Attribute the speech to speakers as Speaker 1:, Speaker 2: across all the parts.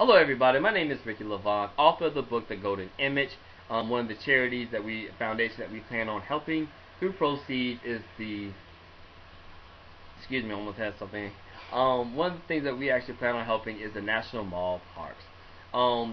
Speaker 1: Hello everybody, my name is Ricky LAVAUGHN, author of the book The Golden Image. One of the charities foundation that we plan on helping through proceeds is the, excuse me, I almost had something. One of the things that we actually plan on helping is the National Mall Parks.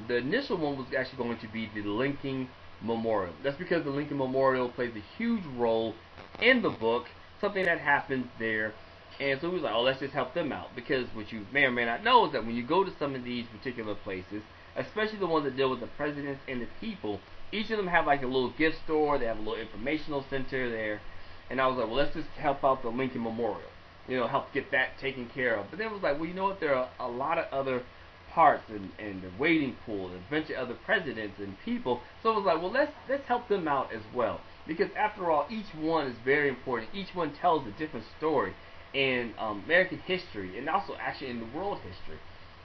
Speaker 1: The initial one was actually going to be the Lincoln Memorial. That's because the Lincoln Memorial plays a huge role in the book, something that happens there. And so we was like, oh, let's just help them out. Because what you may or may not know is that when you go to some of these particular places, especially the ones that deal with the presidents and the people, each of them have like a little gift store, they have a little informational center there. And I was like, well, let's just help out the Lincoln Memorial. Help get that taken care of. But then it was like, well, you know what, there are a lot of other parts and the waiting pool and a bunch of other presidents and people. So it was like, well, let's help them out as well. Because after all, each one is very important. Each one tells a different story in American history and also actually in the world history.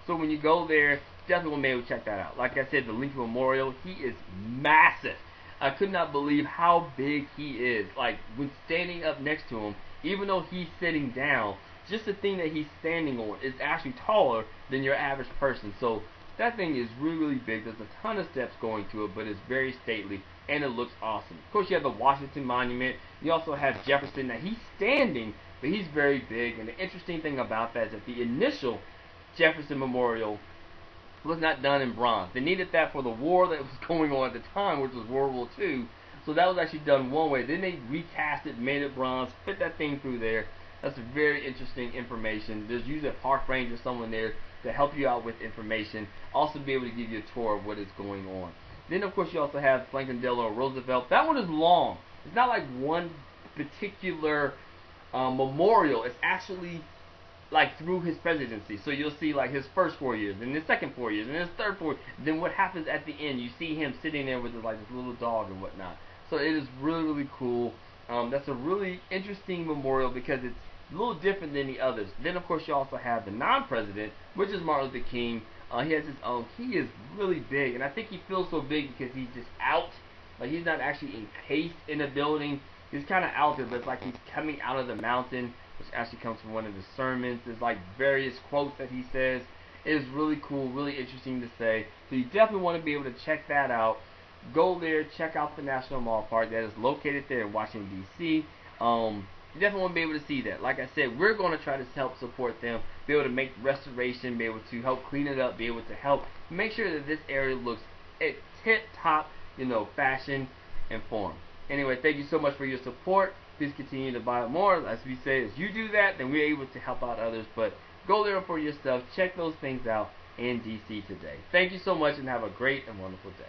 Speaker 1: So when you go there, definitely want to be able to check that out. Like I said, the Lincoln Memorial, he is massive. I could not believe how big he is. Like when standing up next to him, even though he's sitting down, just the thing that he's standing on is actually taller than your average person. So that thing is really, really big. There's a ton of steps going to it, but it's very stately and it looks awesome. Of course, you have the Washington Monument. You also have Jefferson. Now he's standing, but he's very big. And the interesting thing about that is that the initial Jefferson Memorial was not done in bronze. They needed that for the war that was going on at the time, which was World War II. So that was actually done one way. Then they recast it, made it bronze, fit that thing through there. That's very interesting information. There's usually a park ranger or someone there to help you out with information. Also be able to give you a tour of what is going on. Then of course you also have Franklin Delano Roosevelt. That one is long. It's not like one particular memorial. It's actually like through his presidency. So you'll see like his first 4 years, and his second 4 years, and his third 4 years. Then what happens at the end, you see him sitting there with like this little dog and whatnot. So it is really, really cool. That's a really interesting memorial because it's a little different than the others. Then of course you also have the non-president, which is Martin Luther King. He has his own. He is really big, and I think he feels so big because he's just out. Like he's not actually encased in a building. He's kind of out there, but it's like he's coming out of the mountain, which actually comes from one of his sermons. There's like various quotes that he says. It is really cool, really interesting to say. So you definitely want to be able to check that out. Go there, check out the National Mall Park that is located there in Washington, D.C. You definitely want to be able to see that. Like I said, we're going to try to help support them, be able to make restoration, be able to help clean it up, be able to help make sure that this area looks at tip-top, fashion and form. Anyway, thank you so much for your support. Please continue to buy more. As we say, as you do that, then we're able to help out others. But go there for your stuff. Check those things out in DC today. Thank you so much and have a great and wonderful day.